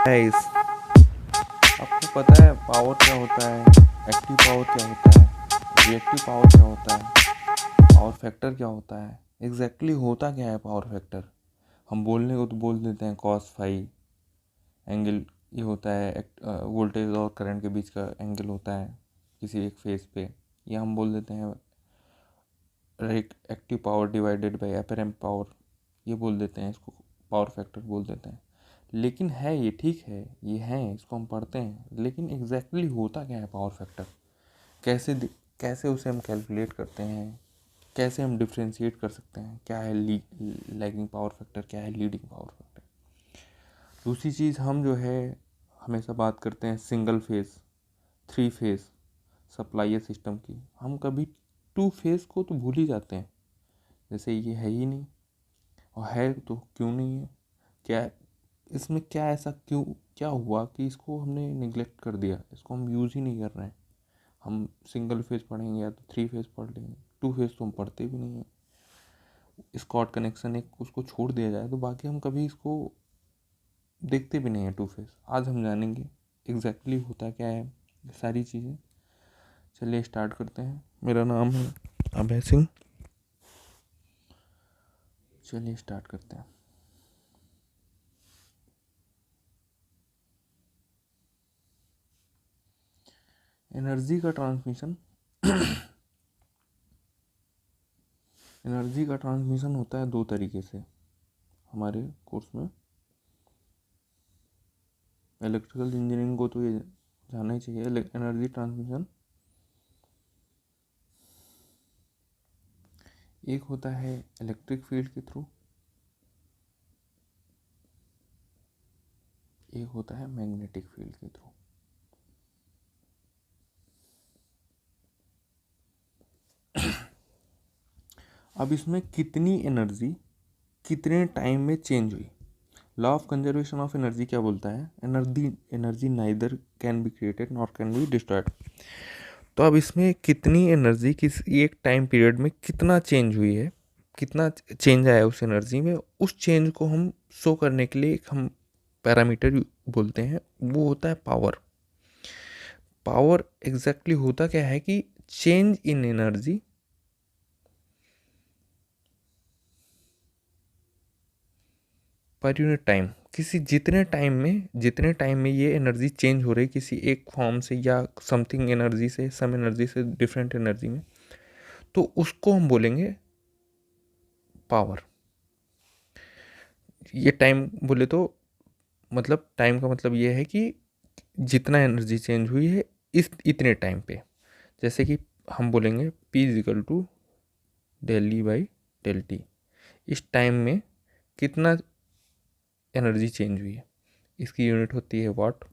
Guys, आपको पता है पावर क्या होता है? एक्टिव पावर क्या होता है? रिएक्टिव पावर क्या होता है? पावर फैक्टर क्या होता है? होता क्या है पावर फैक्टर? हम बोलने को तो बोल देते हैं कॉस फाई एंगल। ये होता है वोल्टेज और करंट के बीच का एंगल होता है किसी एक फेज पे। या हम बोल देते हैं active power divided by apparent power, ये बोल देते हैं, इसको पावर फैक्टर बोल देते हैं। लेकिन है ये, ठीक है, ये है, इसको हम पढ़ते हैं, लेकिन होता क्या है पावर फैक्टर? कैसे उसे हम कैलकुलेट करते हैं? कैसे हम डिफ्रेंशिएट कर सकते हैं क्या है लैगिंग पावर फैक्टर, क्या है लीडिंग पावर फैक्टर? दूसरी चीज़, हम जो है हमेशा बात करते हैं single phase, three phase supplier system की। हम कभी टू फेज को तो भूल ही जाते हैं, जैसे ये है ही नहीं। और है तो क्यों नहीं है? क्या इसमें क्या ऐसा क्यों, क्या हुआ कि इसको हमने निगलेक्ट कर दिया, इसको हम यूज़ ही नहीं कर रहे हैं? हम सिंगल फेज पढ़ेंगे या तो थ्री फेज पढ़ लेंगे, टू फेज तो हम पढ़ते भी नहीं है। स्कॉट कनेक्शन एक उसको छोड़ दिया जाए तो बाकी हम कभी इसको देखते भी नहीं है टू फेज। आज हम जानेंगे होता क्या है ये सारी चीज़ें। चलिए स्टार्ट करते हैं। मेरा नाम है अभय सिंह। चलिए स्टार्ट करते हैं। एनर्जी का ट्रांसमिशन एनर्जी का ट्रांसमिशन होता है दो तरीके से हमारे कोर्स में। इलेक्ट्रिकल इंजीनियरिंग को तो ये जानना ही चाहिए। एनर्जी ट्रांसमिशन एक होता है इलेक्ट्रिक फील्ड के थ्रू, एक होता है मैग्नेटिक फील्ड के थ्रू। अब इसमें कितनी एनर्जी कितने टाइम में चेंज हुई? Law of conservation of energy क्या बोलता है? Energy neither can be created nor can be destroyed. तो अब इसमें कितनी एनर्जी किस एक टाइम पीरियड में कितना चेंज हुई है, कितना चेंज आया उस एनर्जी में, उस चेंज को हम शो करने के लिए एक हम पैरामीटर बोलते हैं, वो होता है पावर। पावर होता क्या है कि change in energy per unit time. जितने टाइम में ये एनर्जी चेंज हो रही किसी एक फॉर्म से या समथिंग एनर्जी से, सम एनर्जी से डिफरेंट एनर्जी में, तो उसको हम बोलेंगे पावर। ये टाइम बोले तो मतलब टाइम का मतलब ये है कि जितना एनर्जी चेंज हुई है इस इतने टाइम पे। जैसे कि हम बोलेंगे P is equal to del E by del T, इस टाइम में कितना एनर्जी चेंज हुई है। इसकी यूनिट होती है वाट,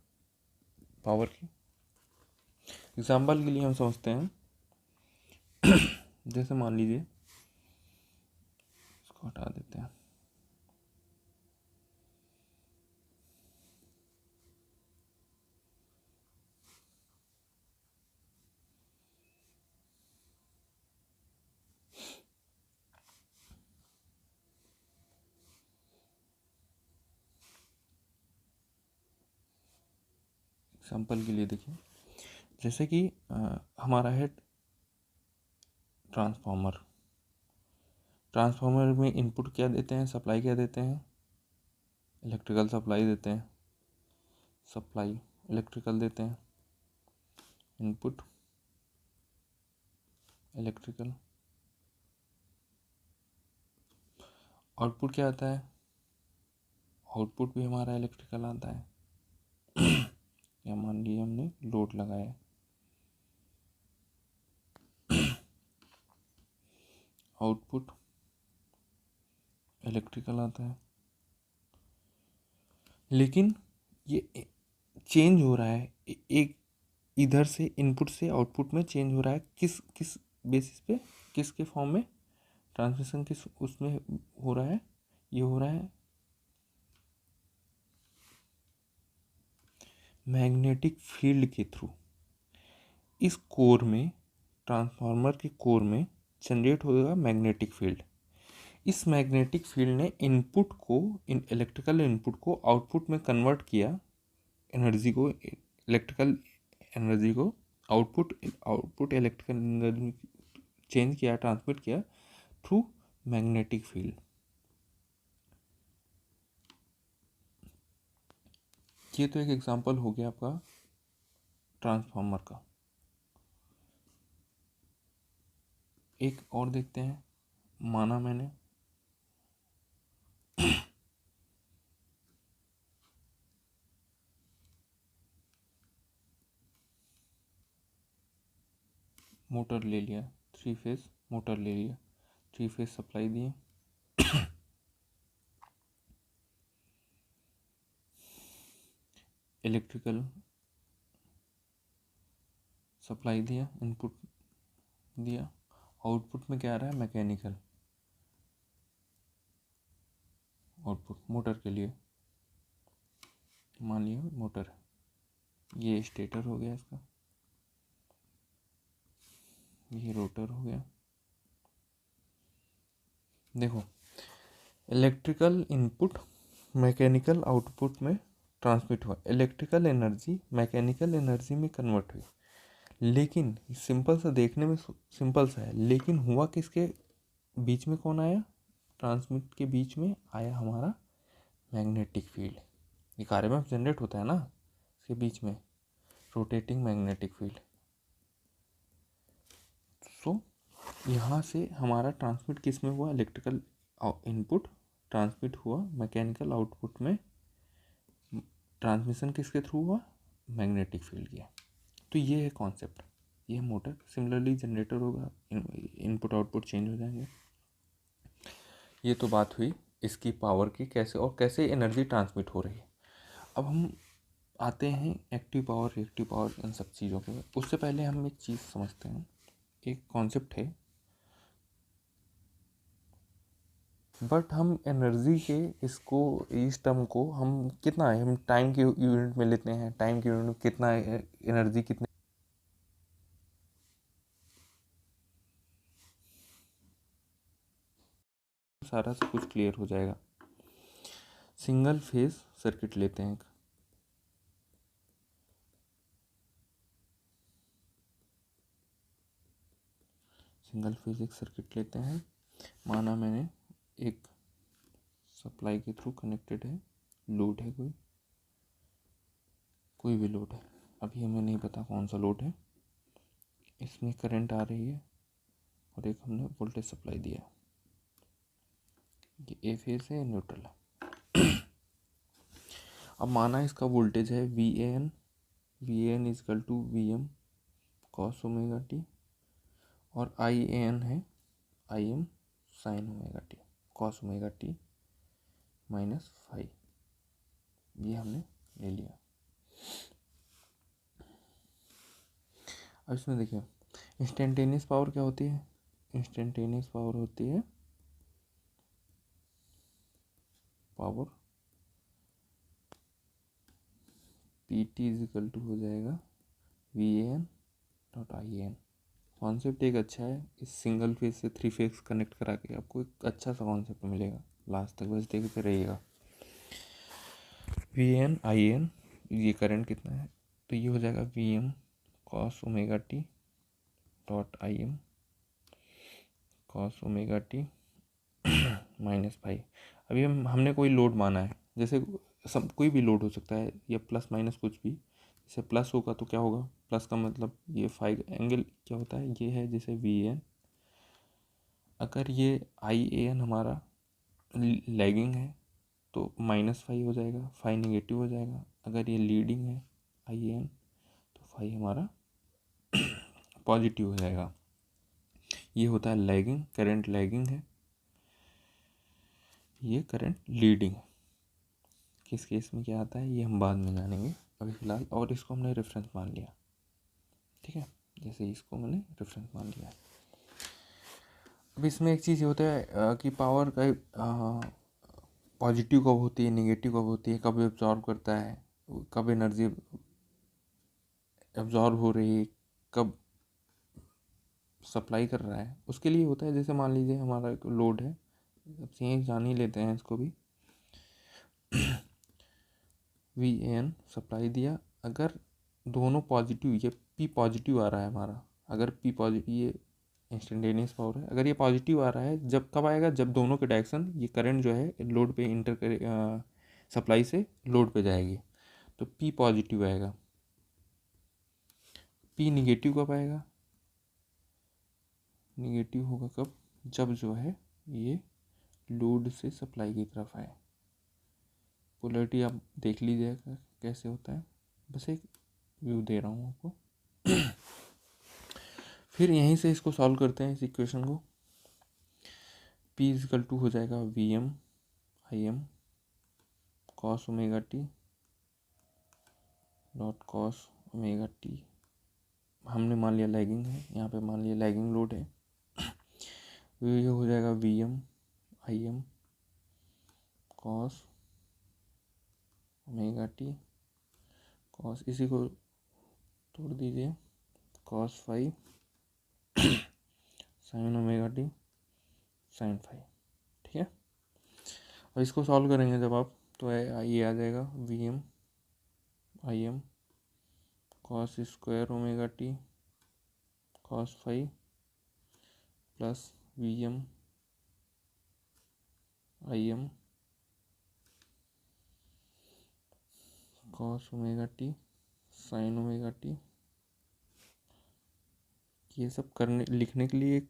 पावर की। एग्जाम्पल के लिए हम समझते हैं जैसे मान लीजिए, इसको हटा देते हैं। एग्जाम्पल के लिए देखिए, जैसे कि हमारा है ट्रांसफार्मर। ट्रांसफार्मर में इनपुट क्या देते हैं, सप्लाई क्या देते हैं? इलेक्ट्रिकल सप्लाई देते हैं। सप्लाई इलेक्ट्रिकल देते हैं, इनपुट इलेक्ट्रिकल। आउटपुट क्या आता है? आउटपुट भी हमारा इलेक्ट्रिकल आता है। या मान लीजिए हमने लोड लगाया, आउटपुट इलेक्ट्रिकल आता है। लेकिन ये चेंज हो रहा है, एक इधर से इनपुट से आउटपुट में चेंज हो रहा है, किस किस बेसिस पे, किसके फॉर्म में? ट्रांसमिशन किस उसमें हो रहा है? ये हो रहा है मैग्नेटिक फील्ड के थ्रू। इस कोर में, ट्रांसफार्मर के कोर में जनरेट होगा मैग्नेटिक फील्ड। इस मैग्नेटिक फील्ड ने इनपुट को, इन इलेक्ट्रिकल इनपुट को आउटपुट में कन्वर्ट किया एनर्जी को, इलेक्ट्रिकल एनर्जी को आउटपुट इलेक्ट्रिकल एनर्जी चेंज किया, ट्रांसमिट किया थ्रू मैग्नेटिक फील्ड। ये तो एक एग्जांपल हो गया आपका ट्रांसफार्मर का। एक और देखते हैं। माना मैंने मोटर ले लिया, 3 फेज मोटर ले लिया, 3 फेज सप्लाई दिए, इलेक्ट्रिकल सप्लाई दिया, इनपुट दिया, आउटपुट में क्या आ रहा है, मैकेनिकल आउटपुट मोटर के लिए। मान लिया मोटर, ये स्टेटर हो गया इसका, ये रोटर हो गया। देखो, इलेक्ट्रिकल इनपुट मैकेनिकल आउटपुट में ट्रांसमिट हुआ, इलेक्ट्रिकल एनर्जी मैकेनिकल एनर्जी में कन्वर्ट हुई। लेकिन सिंपल सा, देखने में सिंपल सा है, लेकिन हुआ किसके बीच में, कौन आया, ट्रांसमिट के बीच में आया हमारा मैग्नेटिक फील्ड। ये आरएमएफ जनरेट होता है ना, इसके बीच में रोटेटिंग मैग्नेटिक फील्ड। सो यहाँ से हमारा ट्रांसमिट किस में हुआ, इलेक्ट्रिकल इनपुट ट्रांसमिट हुआ मैकेनिकल आउटपुट में, ट्रांसमिशन किसके थ्रू हुआ, मैग्नेटिक फील्ड किया। तो ये है कॉन्सेप्ट, ये है मोटर। सिमिलरली जनरेटर होगा, इनपुट आउटपुट चेंज हो जाएंगे। ये तो बात हुई इसकी पावर की, कैसे और कैसे एनर्जी ट्रांसमिट हो रही है। अब हम आते हैं एक्टिव पावर, रिएक्टिव पावर, इन सब चीज़ों पे। उससे पहले हम एक चीज़ समझते हैं, एक कॉन्सेप्ट है, बट हम एनर्जी के इसको, इस टर्म को हम कितना है, हम टाइम के यूनिट में लेते हैं। टाइम के यूनिट में कितना एनर्जी, कितने, सारा सब कुछ क्लियर हो जाएगा। सिंगल फेज सर्किट लेते हैं, सिंगल फेज एक सर्किट लेते हैं। माना मैंने एक सप्लाई के थ्रू कनेक्टेड है, लोड है, कोई भी लोड है, अभी हमें नहीं पता कौन सा लोड है। इसमें करंट आ रही है और एक हमने वोल्टेज सप्लाई दिया। ये ए फेज है, न्यूट्रल है। अब माना इसका वोल्टेज है VAN, VAN is equal to VM cos omega T, और IAN है IM sin omega T cos omega T minus five. ये हमने ले लिया। अब इसमें देखिए, इंस्टेंटेनियस पावर क्या होती है, इंस्टेंटेनियस पावर होती है पावर PT इजिकल टू हो जाएगा VAN डॉट IAN। कॉन्सेप्ट एक अच्छा है, इस सिंगल फेज से 3 फेज कनेक्ट करा के आपको एक अच्छा सा कॉन्सेप्ट मिलेगा। लास्ट तक बस देखते रहिएगा। VAN IAN, ये करंट कितना है, तो ये हो जाएगा VM cos omega T dot IM cos omega T minus five. अभी हमने कोई लोड माना है, जैसे सब कोई भी लोड हो सकता है, या प्लस माइनस कुछ भी। जैसे प्लस होगा तो क्या होगा, प्लस का मतलब ये फाइव एंगल क्या होता है, ये है जैसे VAN। अगर ये IAN हमारा लैगिंग है तो माइनस फाइव हो जाएगा, फाइव नेगेटिव हो जाएगा। अगर ये लीडिंग है IAN तो फाइव हमारा पॉजिटिव हो जाएगा। ये होता है लैगिंग, करंट लैगिंग है, ये करंट लीडिंग है। किस केस में क्या आता है ये हम बाद में जानेंगे, अभी फ़िलहाल। और इसको हमने रेफरेंस मान लिया, ठीक है, जैसे इसको मैंने रेफरेंस मान लिया। अब इसमें एक चीज़ होता है कि पावर का पॉजिटिव कब होती है, नेगेटिव कब होती है, कब एब्जॉर्ब करता है, कब एनर्जी एब्जॉर्ब हो रही है, कब सप्लाई कर रहा है। उसके लिए होता है, जैसे मान लीजिए हमारा एक लोड है, अब यहीं जान ही लेते हैं इसको भी। वी एन सप्लाई दिया, अगर दोनों पॉजिटिव, ये पी पॉजिटिव आ रहा है हमारा, अगर पी पॉजिटिव, ये इंस्टेंटेनियस पावर है, अगर ये पॉजिटिव आ रहा है, जब कब आएगा, जब दोनों के डायरेक्शन, ये करंट जो है लोड पे इंटर करे, सप्लाई से लोड पे जाएगी, तो पी पॉजिटिव आएगा। पी निगेटिव कब आएगा, निगेटिव होगा कब, जब जो है ये लोड से सप्लाई की तरफ आए। पोलैरिटी आप देख लीजिएगा कैसे होता है, बस एक व्यू दे रहा हूँ आपको। फिर यहीं से इसको सॉल्व करते हैं इस इक्वेशन को। P इजिकल टू हो जाएगा we M I M cos omega T dot cos omega T. हमने मान लिया लैगिंग है, यहाँ पे मान लिया लैगिंग लोड है। ये हो जाएगा we M I M cos omega T cos, इसी को तोड़ दीजिए, cos five sine omega T sine five. ठीक है, और इसको सॉल्व करेंगे जब आप, तो ये आ जाएगा we M I M cos square omega T cos five plus V M I M cos omega T sine omega T. ये सब करने लिखने के लिए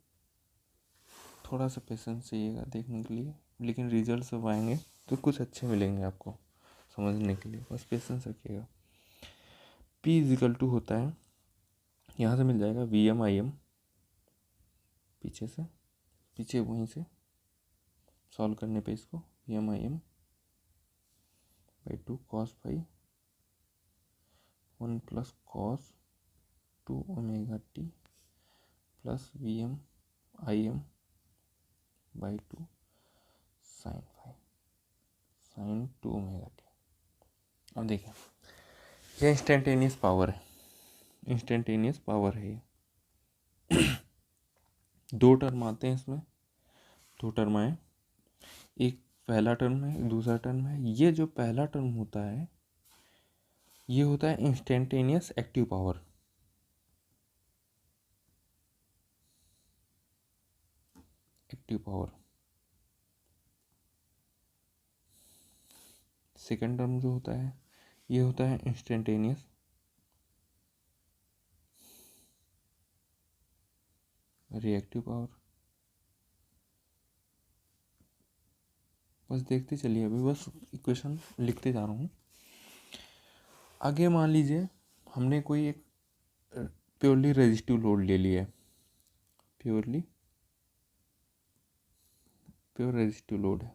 थोड़ा सा पेशेंस चाहिएगा देखने के लिए, लेकिन रिजल्ट सब आएंगे तो कुछ अच्छे मिलेंगे आपको समझने के लिए, बस पेशेंस रखिएगा। P इजिकल टू होता है, यहाँ से मिल जाएगा वी एम आई एम, पीछे वहीं से सॉल्व करने पे इसको V M I M by two cos five 1 plus cos 2 omega T plus V M I M by two sine five sine 2 omega T. अब देखिए, ये इंस्टेंटेनियस पावर है, इंस्टेंटेनियस पावर है ये। दो टर्म आते हैं इसमें, दो टर्म आए, एक पहला टर्म है, दूसरा टर्म है। ये जो पहला टर्म होता है ये होता है instantaneous active power. Active power. Second term जो होता है ये होता है इंस्टेंटेनियस रिएक्टिव पावर। बस देखते चलिए, अभी बस इक्वेशन लिखते जा रहा हूँ। आगे मान लीजिए हमने कोई एक प्योरली रेजिस्टिव लोड ले लिया है, प्योर रेजिस्टिव लोड है।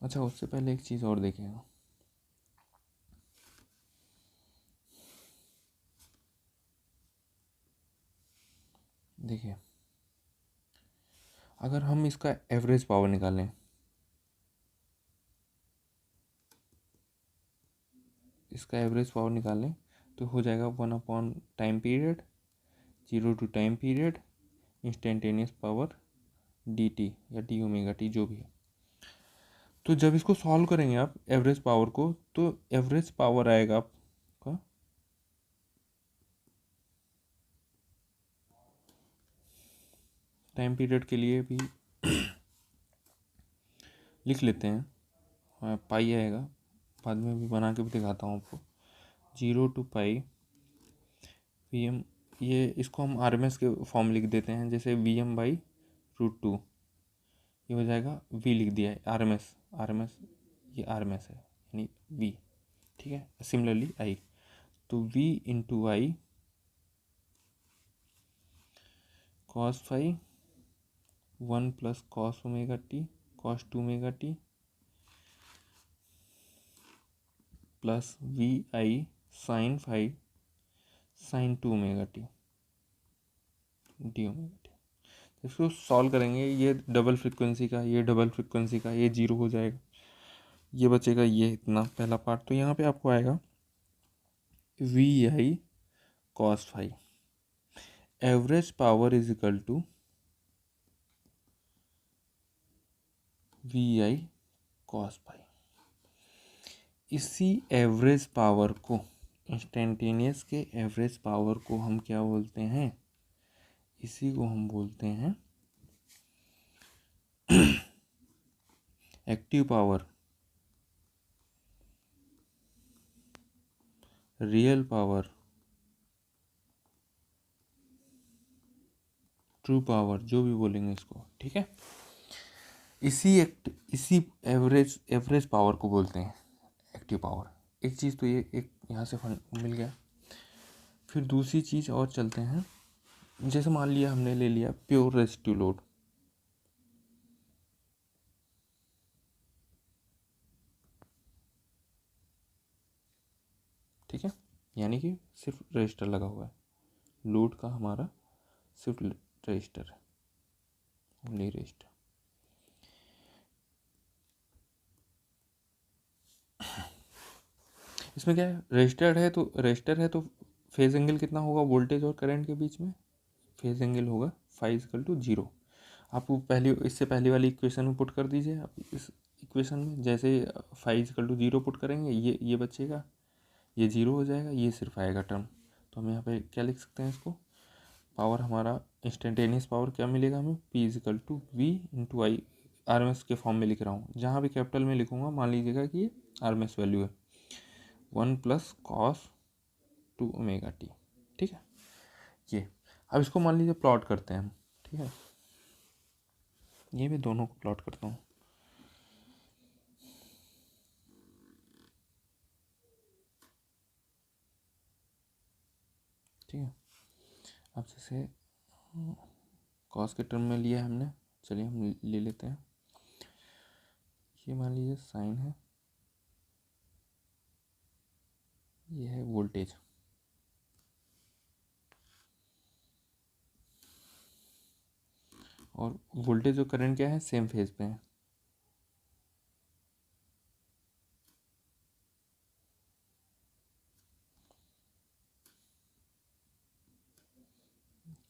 अच्छा, उससे पहले एक चीज़ और देखिएगा, देखिए अगर हम इसका एवरेज पावर निकालें, इसका एवरेज पावर निकालें तो हो जाएगा 1 time period 0 to time period instantaneous power D T या डी ओमेगा टी जो भी है। तो जब इसको सॉल्व करेंगे आप एवरेज पावर को, तो एवरेज पावर आएगा आपका टाइम पीरियड के लिए भी लिख लेते हैं, पाई आएगा, बाद में भी बना के भी दिखाता हूँ आपको। 0 टू पाई वी एम, ये इसको हम आर एम एस के फॉर्म लिख देते हैं, जैसे वी एम बाई √2, ये हो जाएगा वी लिख दिया है, आर एम एस ये आर एम एस है यानी वी। ठीक है, सिमिलरली आई, तो V into I cos five 1 plus cos omega T cos 2 omega T plus V I sine five sine 2 omega T D omega T. इसको solve करेंगे, ये double frequency का, ये डबल फ्रिक्वेंसी का, ये 0 हो जाएगा, ये बचेगा ये इतना पहला पार्ट। तो यहाँ पे आपको आएगा V I cos five, average power is equal to V I cos five. इसी एवरेज पावर को, इंस्टेंटेनियस के एवरेज पावर को हम क्या बोलते हैं, इसी को हम बोलते हैं active power, real power, true power, जो भी बोलेंगे इसको, ठीक है। इसी एवरेज पावर को बोलते हैं एक्टिव पावर। एक चीज़ तो ये एक यहाँ से फंड मिल गया। फिर दूसरी चीज़ और चलते हैं, जैसे मान लिया हमने ले लिया प्योर रेजिस्टिव लोड, ठीक है, यानी कि सिर्फ रजिस्टर लगा हुआ है, लोड का हमारा सिर्फ रजिस्टर है, ओनली रजिस्टर। इसमें क्या है, रजिस्टर है तो फेज एंगल कितना होगा वोल्टेज और करंट के बीच में, फेज एंगल होगा φ=0। आप इससे पहले वाली इक्वेशन में पुट कर दीजिए, आप इस इक्वेशन में जैसे φ=0 पुट करेंगे, ये बचेगा, ये 0 हो जाएगा, ये सिर्फ आएगा टर्म। तो हम यहाँ पे क्या लिख सकते हैं इसको, पावर हमारा इंस्टेंटेनियस पावर क्या मिलेगा हमें, P=V/I, RMS के फॉर्म में लिख रहा हूँ, जहाँ भी कैपिटल में लिखूँगा मान लीजिएगा कि ये RMS वैल्यू है, 1+cos2ωt, ठीक है। ये अब इसको मान लीजिए प्लॉट करते हैं हम, ठीक है, ये मैं दोनों को प्लॉट करता हूँ, ठीक है। अब जैसे कॉस के टर्म में लिया है हमने, चलिए हम ले लेते हैं, ये मान लीजिए साइन है, ये है वोल्टेज, और वोल्टेज और करंट क्या है, सेम फेज पे है,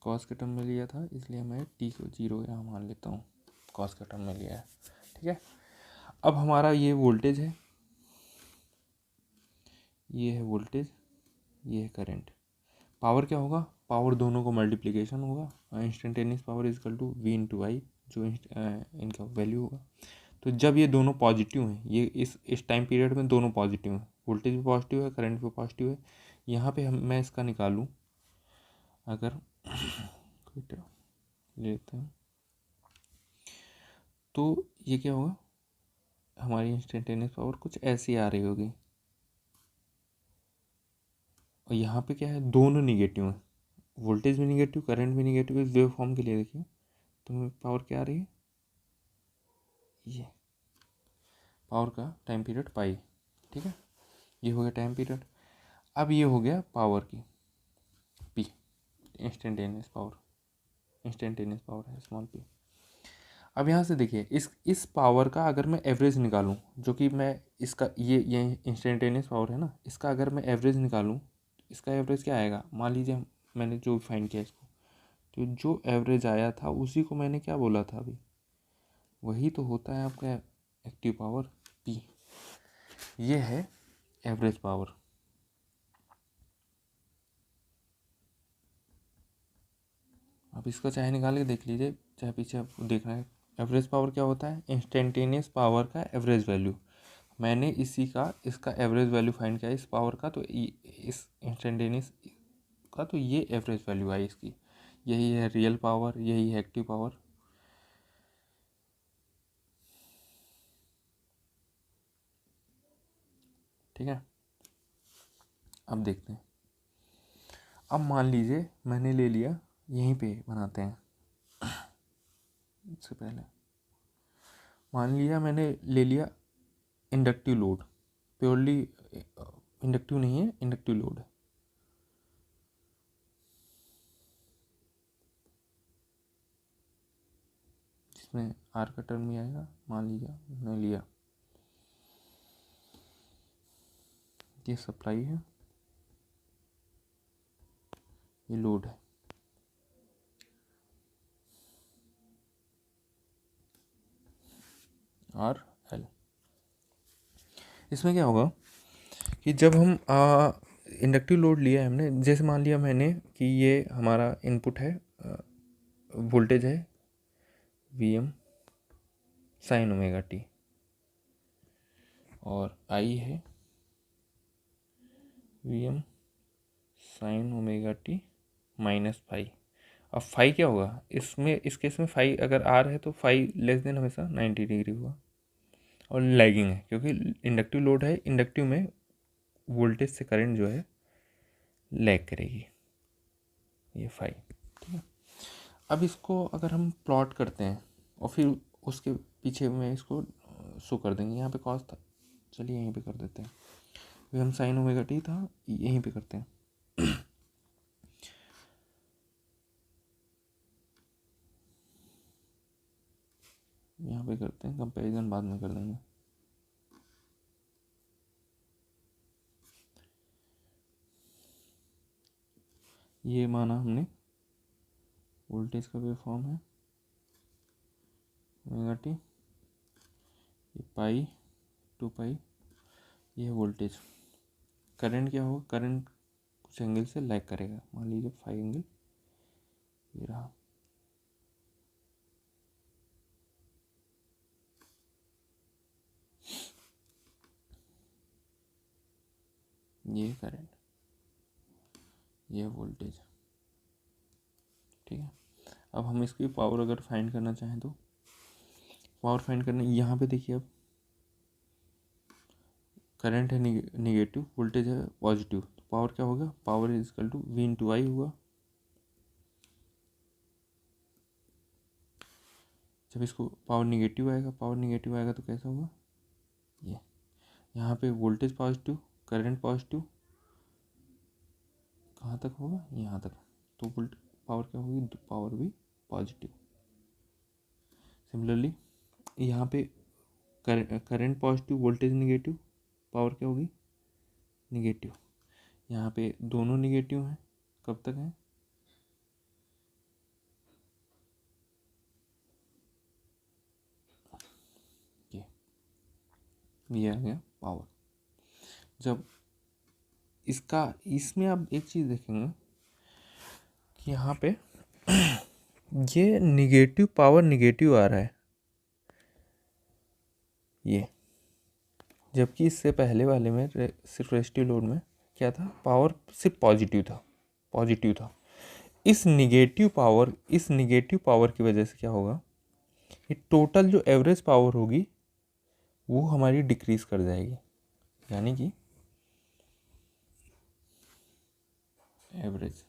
कॉस के टर्म में लिया था इसलिए मैं टी को 0 यहाँ मान लेता हूँ, कॉस के टर्म में लिया है, ठीक है। अब हमारा ये वोल्टेज है, ये है वोल्टेज, ये है करंट, पावर क्या होगा, पावर दोनों को मल्टीप्लिकेशन होगा, इंस्टेंटेनियस पावर =V/I, जो इनका वैल्यू होगा। तो जब ये दोनों पॉजिटिव हैं, ये इस टाइम पीरियड में दोनों पॉजिटिव हैं, वोल्टेज भी पॉजिटिव है, करंट भी पॉजिटिव है, यहाँ पे मैं इसका निकालूँ, अगर लेते हैं तो ये क्या होगा, हमारी इंस्टेंटेनियस पावर कुछ ऐसी आ रही होगी, और यहाँ पे क्या है, दोनों निगेटिव है, वोल्टेज भी निगेटिव, करंट भी निगेटिव, इस वेव फॉर्म के लिए देखिए, तो पावर क्या आ रही है, ये पावर का टाइम पीरियड पाई, ठीक है, ये हो गया टाइम पीरियड। अब ये हो गया पावर की पी, इंस्टेंटेनियस पावर है स्मॉल पी। अब यहाँ से देखिए, इस पावर का अगर मैं एवरेज निकालूं, जो कि मैं इसका ये इंस्टेंटेनियस पावर है ना, इसका अगर मैं एवरेज निकालूं, इसका एवरेज क्या आएगा, मान लीजिए मैंने जो फाइंड किया इसको, तो जो एवरेज आया था उसी को मैंने क्या बोला था अभी, वही तो होता है आपका एक्टिव पावर पी, ये है एवरेज पावर। आप इसका चाहे निकाल के देख लीजिए, चाहे पीछे आपको देखना है, एवरेज पावर क्या होता है, इंस्टेंटेनियस पावर का एवरेज वैल्यू। मैंने इसका एवरेज वैल्यू फाइंड किया इस पावर का, तो इस इंस्टेंटेनियस का, तो ये एवरेज वैल्यू आई इसकी, यही है रियल पावर, यही है एक्टिव पावर, ठीक है। अब देखते हैं, अब मान लीजिए मैंने ले लिया, यहीं पे बनाते हैं, इससे पहले मान लिया मैंने ले लिया इंडक्टिव लोड, प्योरली इंडक्टिव नहीं है, इंडक्टिव लोड है, जिसमें आर का टर्म भी आएगा, मान लीजिए मैंने लिया, ये सप्लाई है, ये लोड है, आर एल। इसमें क्या होगा, कि जब हम इंडक्टिव लोड लिया है हमने, जैसे मान लिया मैंने कि ये हमारा इनपुट है, वोल्टेज है Vm साइन ओमेगा टी, और आई है Vm sine omega T minus phi. अब फाई क्या होगा इसमें, इस केस में फाई अगर आर है तो फाई लेस देन हमेशा 90 डिग्री हुआ, और लैगिंग है क्योंकि इंडक्टिव लोड है, इंडक्टिव में वोल्टेज से करंट जो है लैग करेगी, ये फाई। ठीक है, अब इसको अगर हम प्लॉट करते हैं और फिर उसके पीछे में इसको शो कर देंगे, यहाँ पे कॉस था, चलिए यहीं पे कर देते हैं, फिर हम साइन ओमेगा टी था, यहीं पे करते हैं। यहाँ पे करते हैं, कंपैरिजन बाद में कर देंगे। ये माना हमने वोल्टेज का वेव फॉर्म है ओमेगा टी, ये पाई 2 पाई, ये है वोल्टेज। करंट क्या होगा, करंट कुछ एंगल से लैग करेगा, मान लीजिए 5 एंगल, ये रहा। ये करंट, ये वोल्टेज। ठीक है, अब हम इसकी पावर अगर फाइंड करना चाहें तो पावर फाइंड करने, यहाँ पे देखिए अब करंट है निगेटिव, वोल्टेज है पॉजिटिव, तो पावर क्या होगा, power is equal to V into I हुआ। जब इसको पावर निगेटिव आएगा तो कैसा होगा, ये यहाँ पे वोल्टेज पॉजिटिव, करंट पॉजिटिव, कहाँ तक होगा, यहाँ तक, तो वोल्ट पावर क्या होगी, पावर भी पॉजिटिव। सिमिलरली यहाँ पे current positive, voltage negative, power क्या होगी, निगेटिव। यहाँ पे दोनों निगेटिव हैं, कब तक हैं, ये आ गया पावर। जब इसमें आप एक चीज़ देखेंगे कि यहाँ पे ये निगेटिव पावर निगेटिव आ रहा है ये, जबकि इससे पहले वाले में सिर्फ रेजिस्टिव लोड में क्या था, पावर सिर्फ पॉजिटिव था। इस निगेटिव पावर की वजह से क्या होगा, ये टोटल जो एवरेज पावर होगी वो हमारी डिक्रीज कर जाएगी, यानी कि एवरेज,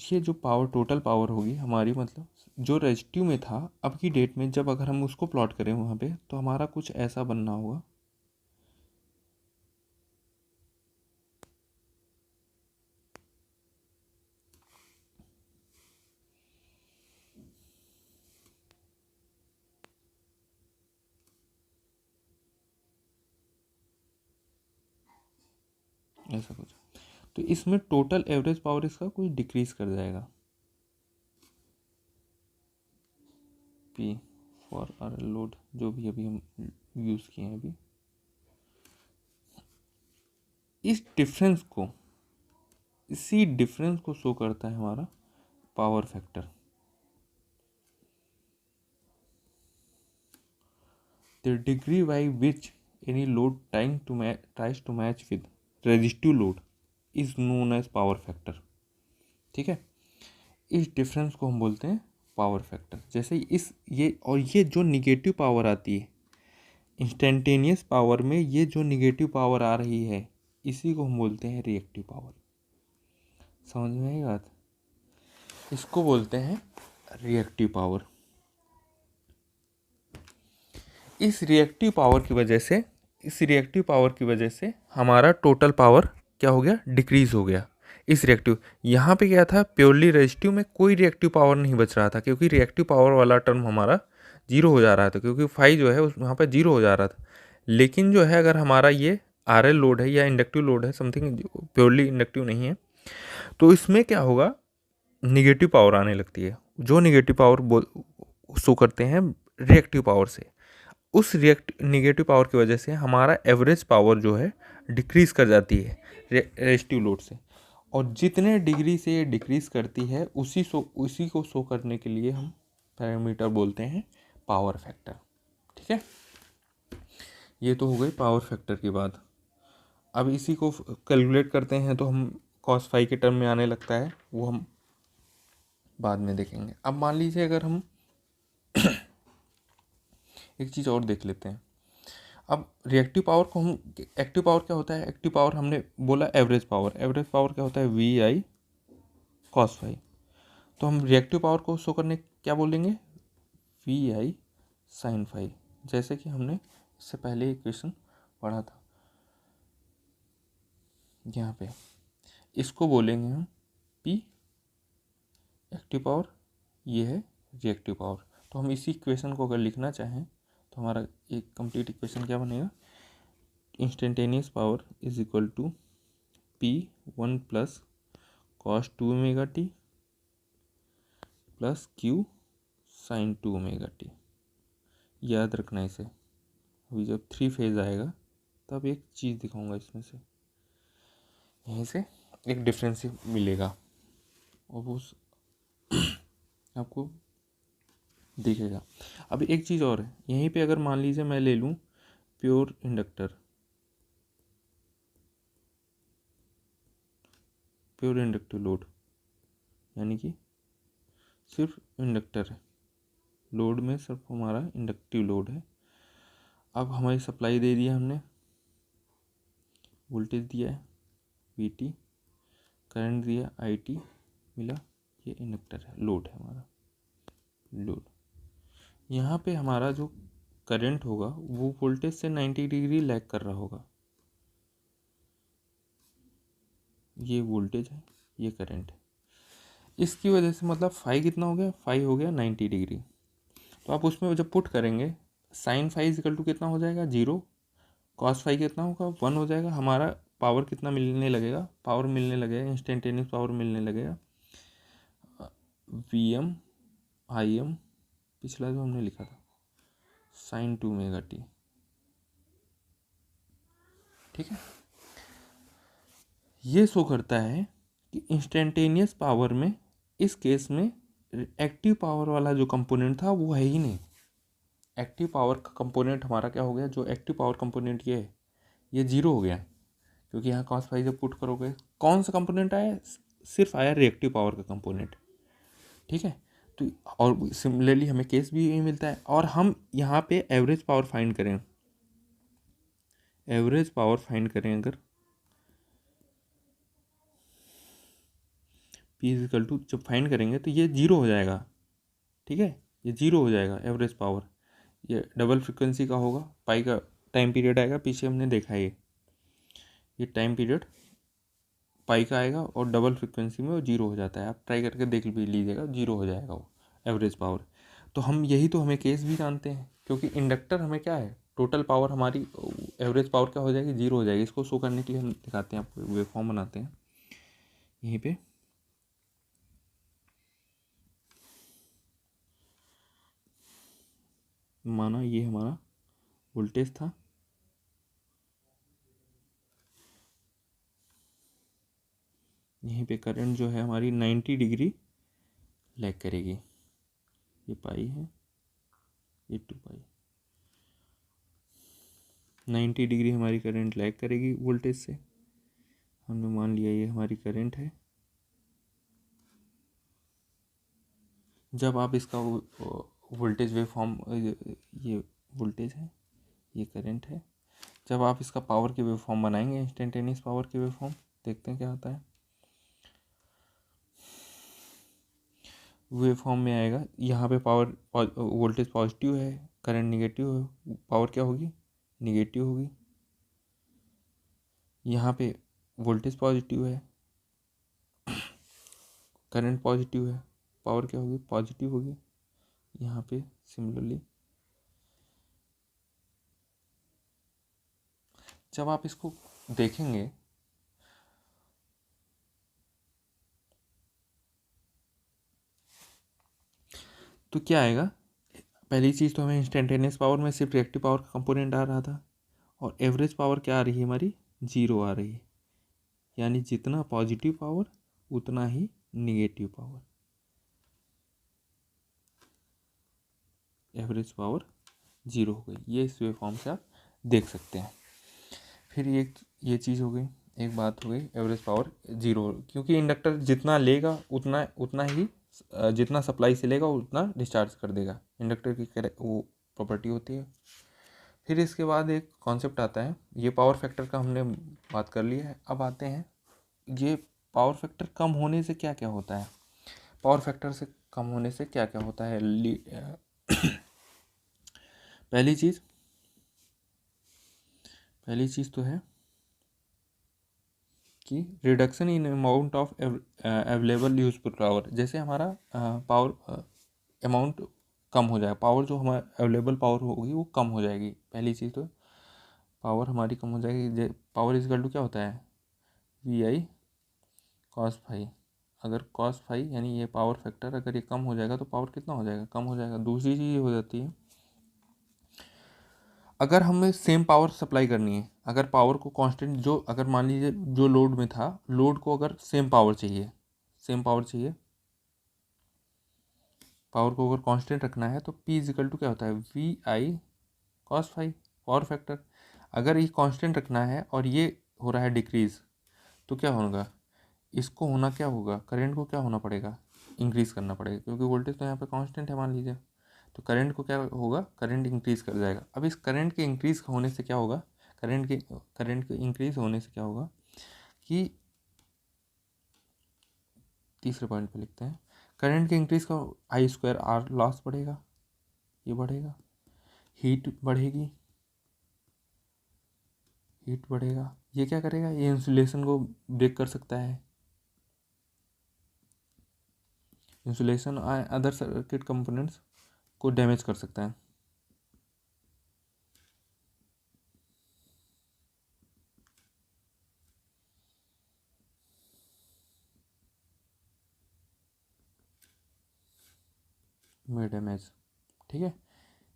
ये जो पावर टोटल पावर होगी हमारी, मतलब जो रेजिस्टिव में था अब की डेट में, जब अगर हम उसको प्लॉट करें वहाँ पे, तो हमारा कुछ ऐसा बनना होगा, ऐसा कुछ। तो इसमें टोटल एवरेज पावर इसका कुछ डिक्रीज कर जाएगा, P फॉर आर लोड, जो भी अभी हम यूज़ किए हैं अभी। इसी डिफरेंस को शो करता है हमारा power factor. The degree by which any load tries to match with resistive load is known as power factor. ठीक है, इस डिफरेंस को हम बोलते हैं पावर फैक्टर। जैसे ये जो निगेटिव पावर आती है इंस्टेंटेनियस पावर में, ये जो निगेटिव पावर आ रही है इसी को हम बोलते हैं रिएक्टिव पावर। समझ में आई बात, इसको बोलते हैं रिएक्टिव पावर। इस रिएक्टिव पावर की वजह से हमारा टोटल पावर क्या हो गया, डिक्रीज हो गया। इस रिएक्टिव, यहाँ पे क्या था, प्योरली रेजिस्टिव में कोई रिएक्टिव पावर नहीं बच रहा था, क्योंकि रिएक्टिव पावर वाला टर्म हमारा जीरो हो जा रहा था, क्योंकि फाई जो है उस वहाँ पर जीरो हो जा रहा था। लेकिन जो है अगर हमारा ये RL लोड है या इंडक्टिव लोड है, समथिंग प्योरली इंडक्टिव नहीं है, तो इसमें क्या होगा, निगेटिव पावर आने लगती है, जो निगेटिव पावर शो करते हैं रिएक्टिव पावर से। उस नेगेटिव पावर की वजह से हमारा एवरेज पावर जो है डिक्रीज़ कर जाती है रेजिस्टिव लोड से, और जितने डिग्री से ये डिक्रीज़ करती है उसी को शो करने के लिए हम पैरामीटर बोलते हैं पावर फैक्टर। ठीक है, ये तो हो गई पावर फैक्टर की बात। अब इसी को कैलकुलेट करते हैं तो हम cos फाई के टर्म में आने लगता है, वो हम बाद में देखेंगे। अब मान लीजिए अगर हम एक चीज़ और देख लेते हैं। अब रिएक्टिव पावर को हम, एक्टिव पावर क्या होता है, एक्टिव पावर हमने बोला एवरेज पावर, एवरेज पावर क्या होता है वी आई कॉस फाई। तो हम रिएक्टिव पावर को शो करने क्या बोलेंगे, वी आई साइन फाई, जैसे कि हमने इससे पहले इक्वेशन पढ़ा था यहाँ पे। इसको बोलेंगे हम पी एक्टिव पावर, ये है रिएक्टिव पावर। तो हम इसी इक्वेशन को अगर लिखना चाहें तो हमारा एक कंप्लीट इक्वेशन क्या बनेगा, instantaneous power is equal to P one plus cos two omega T plus Q sine two omega T. याद रखना इसे, अभी जब 3 फेज आएगा तब एक चीज़ दिखाऊंगा इसमें से, यहीं से एक डिफरेंस मिलेगा और वो आपको दिखेगा। अब एक चीज़ और है, यहीं पे अगर मान लीजिए मैं ले लूँ pure inductor, pure inductive load, यानी कि सिर्फ इंडक्टर है, लोड में सिर्फ हमारा इंडक्टिव लोड है। अब हमारी सप्लाई दे दिया हमने, वोल्टेज दिया है वी टी, करंट दिया आई टी मिला, ये इंडक्टर है, लोड है हमारा लोड। यहाँ पे हमारा जो करंट होगा वो वोल्टेज से 90 डिग्री लैग कर रहा होगा, ये वोल्टेज है ये करंट है, इसकी वजह से मतलब फाई कितना हो गया, फाई हो गया 90 डिग्री। तो आप उसमें जब पुट करेंगे साइन फाई इजिकल टू कितना हो जाएगा 0, कॉस फाई कितना होगा 1 हो जाएगा। हमारा पावर कितना मिलने लगेगा, पावर मिलने लगेगा, इंस्टेंटेनियस पावर मिलने लगेगा वी एम आई एम, पिछला जो हमने लिखा था साइन टू ओमेगा टी। ठीक है, ये शो करता है कि इंस्टेंटेनियस पावर में इस केस में एक्टिव पावर वाला जो कंपोनेंट था वो है ही नहीं। एक्टिव पावर का कंपोनेंट हमारा क्या हो गया, जो एक्टिव पावर कंपोनेंट ये है ये 0 हो गया, क्योंकि यहाँ कॉस फाई जब पुट करोगे कौन सा कंपोनेंट आया, सिर्फ आया रिएक्टिव पावर का कंपोनेंट। ठीक है, तो और सिमिलरली हमें केस भी यही मिलता है। और हम यहाँ पे एवरेज पावर फाइंड करें, एवरेज पावर फाइंड करें अगर P इजिकल टू, जब फाइंड करेंगे तो ये 0 हो जाएगा। ठीक है, ये 0 हो जाएगा एवरेज पावर, ये डबल फ्रिक्वेंसी का होगा, पाई का टाइम पीरियड आएगा, पीछे हमने देखा है ये टाइम पीरियड पाई का आएगा और डबल फ्रिक्वेंसी में वो 0 हो जाता है। आप ट्राई करके देख भी लीजिएगा, 0 हो जाएगा वो एवरेज पावर। तो हम यही तो हमें केस भी जानते हैं, क्योंकि इंडक्टर हमें क्या है, टोटल पावर हमारी एवरेज पावर क्या हो जाएगी 0 हो जाएगी। इसको शो करने के लिए हम दिखाते हैं, आपको वेव फॉर्म बनाते हैं यहीं पे। माना ये हमारा वोल्टेज था, यहीं पे करंट जो है हमारी 90 डिग्री लैग करेगी, ये पाई है ये 2 पाई, 90 डिग्री हमारी करंट लैग करेगी वोल्टेज से। हमने मान लिया ये हमारी करंट है। जब आप इसका वोल्टेज वेव फॉर्म, ये वोल्टेज है ये करंट है, जब आप इसका पावर की वेव फॉर्म बनाएंगे, इंस्टेंटेनियस पावर की वेव फॉर्म, देखते हैं क्या आता है। वेव फॉर्म में आएगा, यहाँ पे पावर वोल्टेज पॉजिटिव है, करंट निगेटिव है, पावर क्या होगी निगेटिव होगी। यहाँ पे वोल्टेज पॉजिटिव है, करंट पॉजिटिव है, पावर क्या होगी पॉजिटिव होगी। यहाँ पे सिमिलरली जब आप इसको देखेंगे तो क्या आएगा, पहली चीज़ तो हमें इंस्टेंटेनियस पावर में सिर्फ रिएक्टिव पावर का कंपोनेंट आ रहा था, और एवरेज पावर क्या आ रही है हमारी, 0 आ रही है। यानी जितना पॉजिटिव पावर उतना ही निगेटिव पावर, एवरेज पावर 0 हो गई। ये इस वे फॉर्म से आप देख सकते हैं। फिर ये चीज़ हो गई, एक बात हो गई एवरेज पावर 0, क्योंकि इंडक्टर जितना लेगा उतना उतना ही जितना सप्लाई से लेगा उतना डिस्चार्ज कर देगा, इंडक्टर की वो प्रॉपर्टी होती है। फिर इसके बाद एक कॉन्सेप्ट आता है, ये पावर फैक्टर का हमने बात कर लिया है। अब आते हैं ये पावर फैक्टर कम होने से क्या क्या होता है। पावर फैक्टर से कम होने से क्या क्या होता है। पहली चीज़ तो है कि reduction in amount of available useful power. जैसे हमारा पावर अमाउंट कम हो जाएगा, पावर जो हमारा अवेलेबल पावर होगी वो कम हो जाएगी। पहली चीज़ तो पावर हमारी कम हो जाएगी। पावर इक्वल टू क्या होता है, वी आई कॉस फाई। अगर कॉस फाई यानी ये पावर फैक्टर अगर ये कम हो जाएगा तो पावर कितना हो जाएगा, कम हो जाएगा। दूसरी चीज़ ये हो जाती है, अगर हमें सेम पावर सप्लाई करनी है, अगर पावर को कांस्टेंट जो, अगर मान लीजिए जो लोड में था, लोड को अगर सेम पावर चाहिए, पावर को अगर कांस्टेंट रखना है तो P इजिकल टू क्या होता है, V I cos phi, power factor. अगर ये कांस्टेंट रखना है और ये हो रहा है डिक्रीज, तो क्या होगा, इसको होना क्या होगा, करंट को क्या होना पड़ेगा, इंक्रीज़ करना पड़ेगा, क्योंकि वोल्टेज तो यहाँ पे कांस्टेंट है मान लीजिए। तो करंट को क्या होगा, करंट इंक्रीज़ कर जाएगा। अब इस करंट के इंक्रीज़ होने से क्या होगा, करंट के इंक्रीज़ होने से क्या होगा कि तीसरे पॉइंट पे लिखते हैं, करंट के इंक्रीज़ का आई स्क्वायर आर लॉस बढ़ेगा, ये बढ़ेगा। हीट बढ़ेगा, ये क्या करेगा, ये इंसुलेशन को ब्रेक कर सकता है, इंसुलेशन अदर सर्किट कंपोनेंट्स को डैमेज कर सकता है। में डैमेज, ठीक है।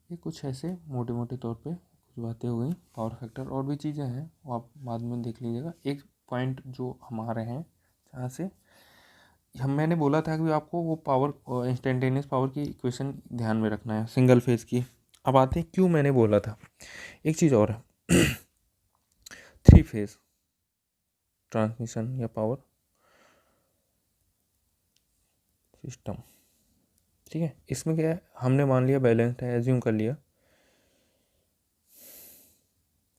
ये कुछ ऐसे मोटे मोटे तौर पे कुछ बातें हो गई पावर फैक्टर। और भी चीज़ें हैं वो आप बाद में देख लीजिएगा। एक पॉइंट जो हमारे हैं जहाँ से मैंने बोला था कि आपको वो पावर इंस्टेंटेनियस पावर की इक्वेशन ध्यान में रखना है सिंगल फेज की। अब आते हैं क्यों मैंने बोला था। एक चीज़ और है 3 फेज ट्रांसमिशन या पावर सिस्टम, ठीक है। इसमें क्या है, हमने मान लिया बैलेंस्ड है, एज्यूम कर लिया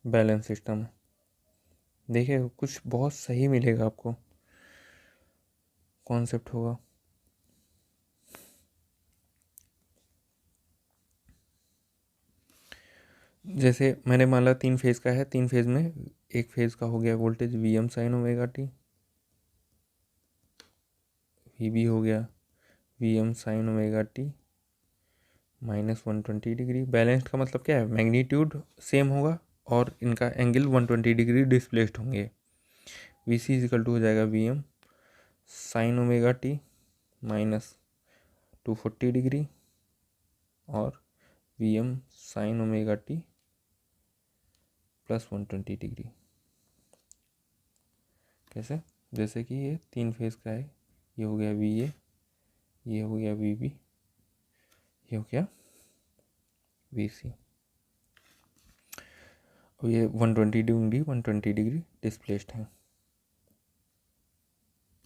बैलेंस सिस्टम है। देखिए कुछ बहुत सही मिलेगा आपको, कॉन्सेप्ट होगा। जैसे मैंने मान ला 3 फेज़ का है, 3 फेज़ में एक फेज़ का हो गया voltage v m sine omega t, v b हो गया v m sine omega T -120 degree. Balanced का मतलब क्या है, मैग्नीट्यूड सेम होगा और इनका एंगल 120 डिग्री डिस्प्लेस्ड होंगे। वी सी इजिकल टू हो जाएगा we m sine omega T -240 degree और v m sine omega T +120 degree. कैसे, जैसे कि ये 3 फेज़ का है, ये हो गया वी ए, ये हो गया वी बी, ये हो गया वी सी। और ये 120 डिग्री डिस्प्लेस्ड है,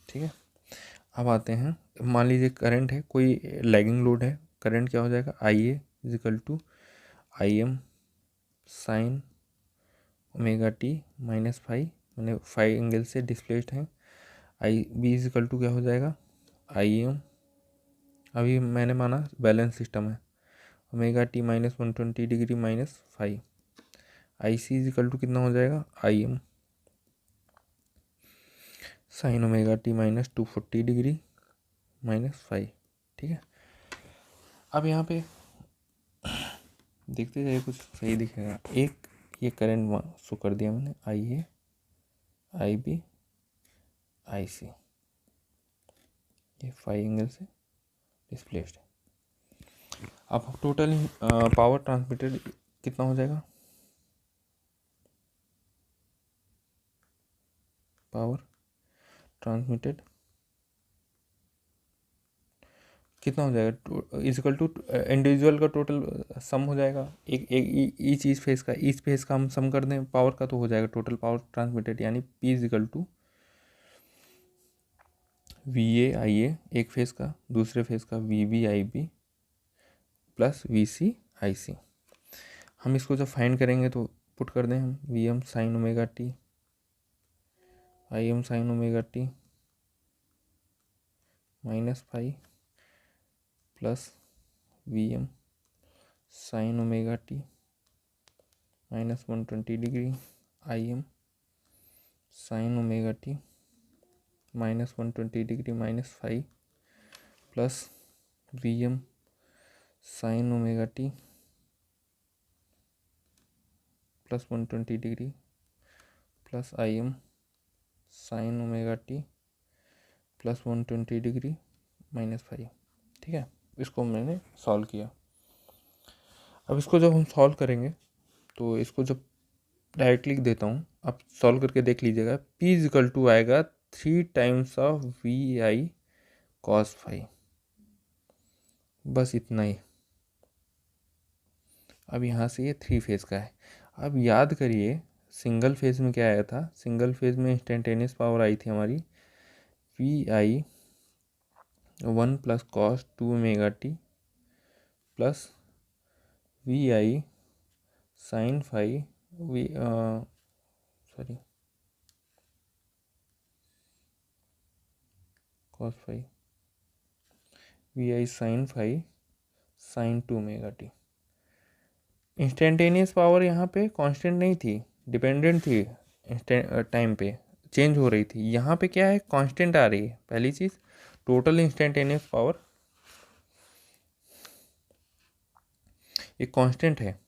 ठीक है। अब आते हैं, मान लीजिए करंट है, कोई लैगिंग लोड है, करंट क्या हो जाएगा, I a is equal to I M sine omega t -5, मैंने 5 एंगल से डिस्प्लेस्ड है। आई बी इजिकल टू क्या हो जाएगा, आई एम, अभी मैंने माना बैलेंस सिस्टम है, omega T -120 degree -5, I C is equal to कितना हो जाएगा, I M sine omega T -240 degree -5, ठीक है। अब यहाँ पे देखते जाइए कुछ सही दिखेगा। एक ये करंट शो कर दिया मैंने, आई ए, आई बी, आई सी, ये 5 एंगल से डिस्प्लेस्ड है। अब टोटल पावर ट्रांसमिटेड कितना हो जाएगा, पावर ट्रांसमिटेड कितना हो जाएगा, इजिकल टू इंडिविजुअल का टोटल सम हो जाएगा, एक एक ईच ईच फेस का हम सम कर दें पावर का, तो हो जाएगा टोटल पावर ट्रांसमिटेड, यानी P इजिकल टू VA एक फेस का, दूसरे फेस का VB प्लस VC हम इसको जब फाइंड करेंगे तो पुट कर दें हम VM sine omega T, IM sine omega T minus phi plus VM sine omega T minus 120 degree, IM sine omega T minus 120 degree minus phi plus VM sine omega T plus 120 degree plus IM sine omega T plus 120 degree minus five. ठीक है, इसको मैंने solve किया। अब इसको जब हम solve करेंगे तो इसको जब डायरेक्ट लिख देता हूँ, आप सॉल्व करके देख लीजिएगा। P इजिकल टू आएगा 3 times of VI cos phi, बस इतना ही। अब यहाँ से ये 3 फेज का है। अब याद करिए सिंगल फेज में क्या आया था, सिंगल फेज में इंस्टेंटेनियस पावर आई थी हमारी VI 1 plus cos 2 omega T plus VI sine phi cos phi VI sine phi sine 2 omega T. Instantaneous power यहाँ पे कांस्टेंट नहीं थी, डिपेंडेंट थी, टाइम पे चेंज हो रही थी। यहाँ पे क्या है, कांस्टेंट आ रही है। पहली चीज़, टोटल इंस्टेंटेनियस पावर एक कांस्टेंट है,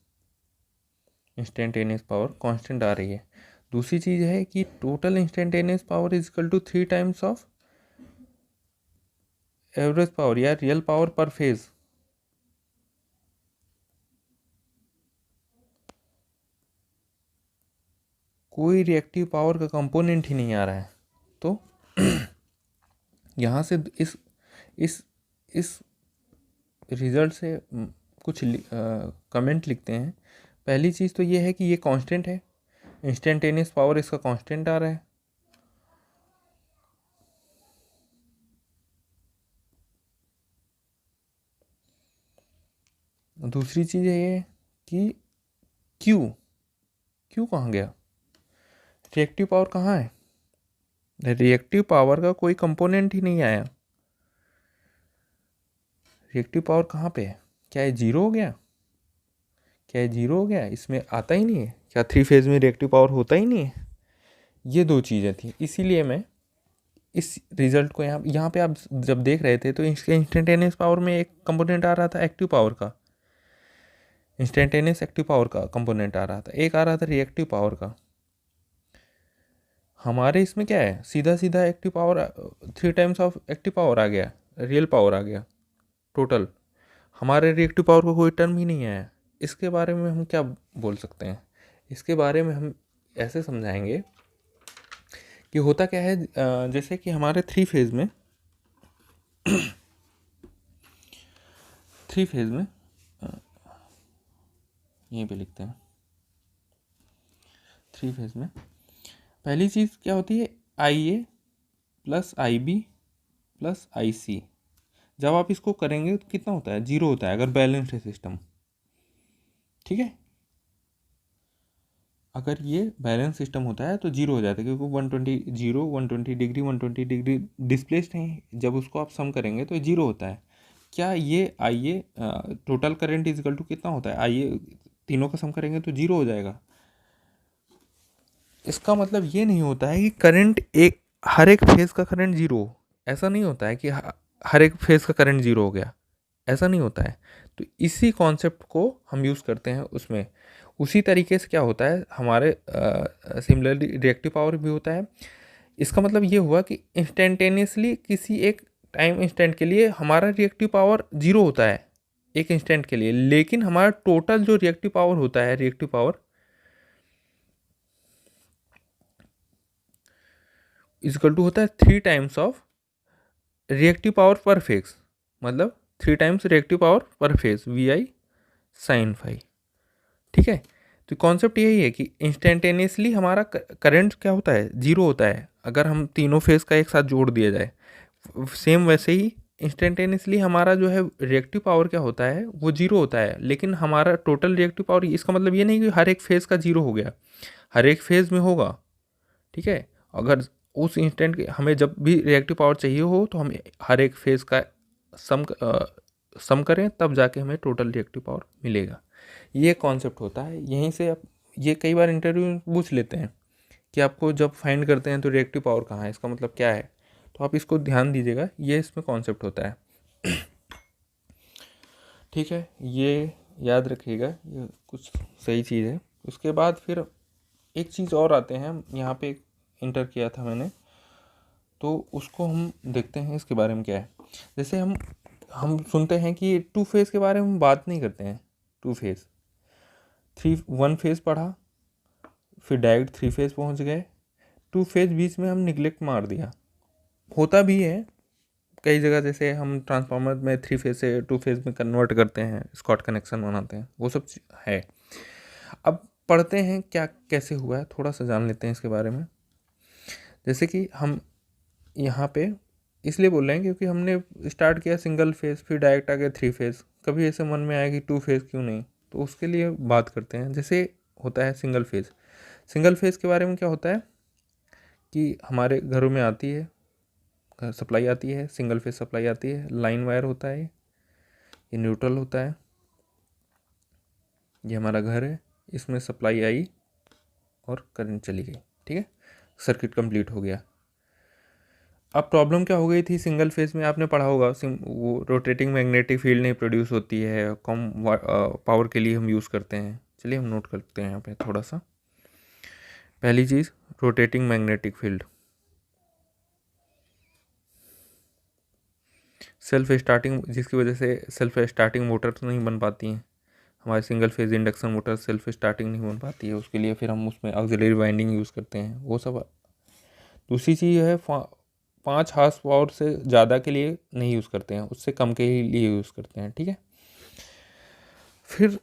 इंस्टेंटेनियस पावर कांस्टेंट आ रही है। दूसरी चीज़ है कि total instantaneous power is equal to 3 times of average power या रियल पावर पर फेज। कोई रिएक्टिव पावर का कंपोनेंट ही नहीं आ रहा है। तो यहाँ से इस रिजल्ट से कुछ कमेंट लिखते हैं। पहली चीज़ तो ये है कि ये कांस्टेंट है, इंस्टेंटेनियस पावर इसका कांस्टेंट आ रहा है। दूसरी चीज़ ये कि क्यू कहाँ गया, रिएक्टिव पावर कहाँ है, रिएक्टिव पावर का कोई कंपोनेंट ही नहीं आया। रिएक्टिव पावर कहाँ पे है, क्या ये जीरो हो गया, क्या ये जीरो हो गया, इसमें आता ही नहीं है क्या, 3 फेज में रिएक्टिव पावर होता ही नहीं है। ये 2 चीज़ें थी, इसीलिए मैं इस रिजल्ट को यहाँ पे आप जब देख रहे थे तो इसके इंस्टेंटेनियस पावर में एक कंपोनेंट आ रहा था एक्टिव पावर का, इंस्टेंटेनियस एक्टिव पावर का कंपोनेंट आ रहा था, एक आ रहा था रिएक्टिव पावर का। हमारे इसमें क्या है, सीधा सीधा active power 3 times of active power आ गया, रियल पावर आ गया टोटल। हमारे रिएक्टिव पावर को कोई टर्म ही नहीं आया। इसके बारे में हम क्या बोल सकते हैं, इसके बारे में हम ऐसे समझाएंगे कि होता क्या है, जैसे कि हमारे 3 फेज में 3 फेज में यहीं पे लिखते हैं, 3 फेज में पहली चीज़ क्या होती है, IA plus IB plus IC। जब आप इसको करेंगे तो कितना होता है, 0 होता है अगर बैलेंस्ड है सिस्टम। ठीक है, अगर ये बैलेंस सिस्टम होता है तो 0 हो जाता है, क्योंकि 120 डिग्री डिस्प्लेस्ड हैं। जब उसको आप सम करेंगे तो 0 होता है। क्या ये IA total current equal to कितना होता है, IA तीनों का सम करेंगे तो 0 हो जाएगा। इसका मतलब ये नहीं होता है कि करंट हर एक फेज का करंट 0, ऐसा नहीं होता है कि हर एक फेज का करंट 0 हो गया, ऐसा नहीं होता है। तो इसी कॉन्सेप्ट को हम यूज़ करते हैं उसमें। उसी तरीके से क्या होता है हमारे सिमिलरली रिएक्टिव पावर भी होता है। इसका मतलब ये हुआ कि इंस्टेंटेनियसली किसी एक टाइम इंस्टेंट के लिए हमारा रिएक्टिव पावर 0 होता है, एक इंस्टेंट के लिए, लेकिन हमारा टोटल जो रिएक्टिव पावर होता है, रिएक्टिव पावर इक्वल टू होता है 3 times of reactive power per phase, मतलब 3 times reactive power per phase VI sin phi. ठीक है, तो कॉन्सेप्ट यही है कि इंस्टेंटेनियसली हमारा करंट क्या होता है, जीरो होता है अगर हम तीनों फेज का एक साथ जोड़ दिया जाए। सेम वैसे ही इंस्टेंटेनियसली हमारा जो है रिएक्टिव पावर क्या होता है, वो जीरो होता है, लेकिन हमारा टोटल रिएक्टिव पावर, इसका मतलब ये नहीं कि हर एक फेज का जीरो हो गया, हर एक फेज में होगा। ठीक है, अगर उस इंस्टेंट के हमें जब भी रिएक्टिव पावर चाहिए हो तो हम हर एक फेज का सम करें, तब जाके हमें टोटल रिएक्टिव पावर मिलेगा। ये कॉन्सेप्ट होता है। यहीं से आप, ये कई बार इंटरव्यू में पूछ लेते हैं कि आपको जब फाइंड करते हैं तो रिएक्टिव पावर कहाँ है, इसका मतलब क्या है, तो आप इसको ध्यान दीजिएगा, ये इसमें कॉन्सेप्ट होता है। ठीक है, ये याद रखिएगा, ये कुछ सही चीज़ है। उसके बाद फिर एक चीज़ और आते हैं, यहाँ पे इंटर किया था मैंने, तो उसको हम देखते हैं इसके बारे में क्या है। जैसे हम सुनते हैं कि टू फेज़ के बारे में हम बात नहीं करते हैं, टू फेज़, वन फेज़ पढ़ा, फिर डायरेक्ट 3 फेज़ पहुंच गए, टू फेज़ बीच में हम निगलेक्ट मार दिया। होता भी है कई जगह, जैसे हम ट्रांसफार्मर में 3 फेज़ से 2 फेज़ में कन्वर्ट करते हैं, स्कॉट कनेक्शन बनाते हैं, वो सब है। अब पढ़ते हैं क्या कैसे हुआ है, थोड़ा सा जान लेते हैं इसके बारे में। जैसे कि हम यहाँ पे इसलिए बोल रहे हैं क्योंकि हमने स्टार्ट किया सिंगल फेज़, फिर डायरेक्ट आ गया 3 फेज़, कभी ऐसे मन में आया कि 2 फेज़ क्यों नहीं, तो उसके लिए बात करते हैं। जैसे होता है सिंगल फेज़, सिंगल फेज़ के बारे में क्या होता है कि हमारे घरों में आती है, सप्लाई आती है, सिंगल फेज सप्लाई आती है, लाइन वायर होता है, ये न्यूट्रल होता है, ये हमारा घर है, इसमें सप्लाई आई और करंट चली गई। ठीक है, सर्किट कंप्लीट हो गया। अब प्रॉब्लम क्या हो गई थी सिंगल फेज में, आपने पढ़ा होगा, वो रोटेटिंग मैग्नेटिक फील्ड नहीं प्रोड्यूस होती है, कम पावर के लिए हम यूज़ करते हैं। चलिए हम नोट करते हैं यहाँ पे थोड़ा सा। पहली चीज़, rotating magnetic field, self starting, जिसकी वजह से सेल्फ स्टार्टिंग मोटर नहीं बन पाती हैं हमारे single phase induction motor, self starting नहीं बन पाती है, उसके लिए फिर हम उसमें ऑक्सिलरी वाइंडिंग यूज़ करते हैं, वो सब। दूसरी चीज़ है 5 हार्स पावर से ज़्यादा के लिए नहीं यूज़ करते हैं, उससे कम के ही लिए यूज़ करते हैं। ठीक है, फिर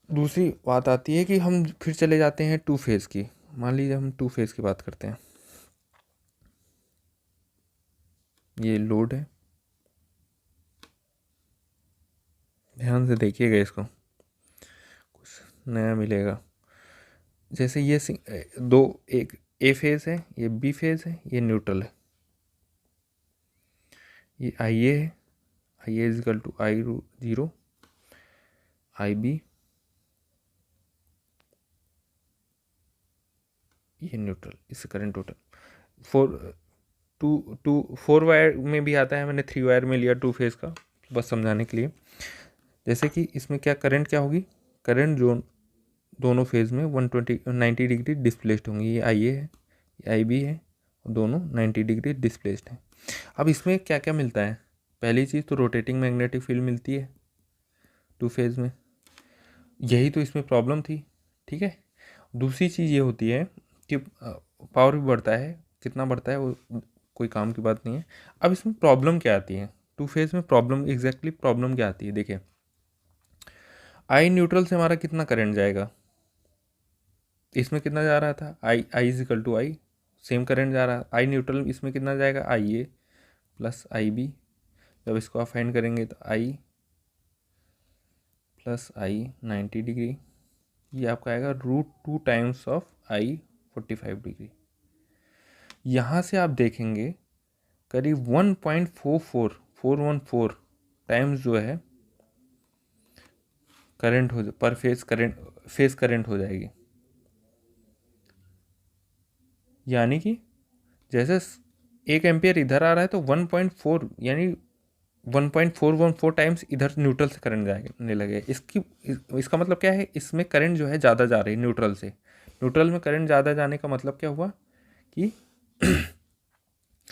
दूसरी बात आती है कि हम फिर चले जाते हैं 2 फेज़ की। मान लीजिए हम 2 फेज़ की बात करते हैं, ये लोड है, ध्यान से देखिएगा इसको, कुछ नया मिलेगा। जैसे ये दो, एक ए फेज़ है, ये बी फेज़ है, ये न्यूट्रल है, ये आई ए है, आई a is equal to I0, IB, ये न्यूट्रल, इससे करंट टोटल। 4 वायर में भी आता है, मैंने 3 वायर में लिया 2 फेज़ का, बस समझाने के लिए। जैसे कि इसमें क्या करंट क्या होगी, करंट जो दोनों फेज़ में 90 डिग्री डिस्प्लेस्ड होंगी, ये आई ए है, ये IB है, और दोनों 90 डिग्री डिस्प्लेस्ड हैं। अब इसमें क्या क्या मिलता है, पहली चीज़ तो रोटेटिंग मैग्नेटिक फील्ड मिलती है 2 फेज़ में, यही तो इसमें प्रॉब्लम थी। ठीक है, दूसरी चीज़ ये होती है कि पावर भी बढ़ता है, कितना बढ़ता है वो कोई काम की बात नहीं है। अब इसमें प्रॉब्लम क्या आती है 2 फेज़ में, प्रॉब्लम एग्जैक्टली प्रॉब्लम क्या आती है, देखिए आई न्यूट्रल से हमारा कितना करंट जाएगा, इसमें कितना जा रहा था, I is equal to I, same current जा रहा है, आई न्यूट्रल इसमें कितना जाएगा, IA प्लस IB, जब इसको आप फाइंड करेंगे तो I प्लस I 90 डिग्री, ये आपका आएगा √2 टाइम्स ऑफ I 45 डिग्री। यहाँ से आप देखेंगे करीब 1.414 टाइम्स जो है करंट हो, पर फेज करंट हो जाएगी। यानी कि जैसे 1 एम्पियर इधर आ रहा है तो 1.4 यानी 1.414 टाइम्स इधर न्यूट्रल से करंट जाने लगे। इसका मतलब क्या है, इसमें करंट जो है ज़्यादा जा रही है न्यूट्रल से। न्यूट्रल में करंट ज़्यादा जाने का मतलब क्या हुआ कि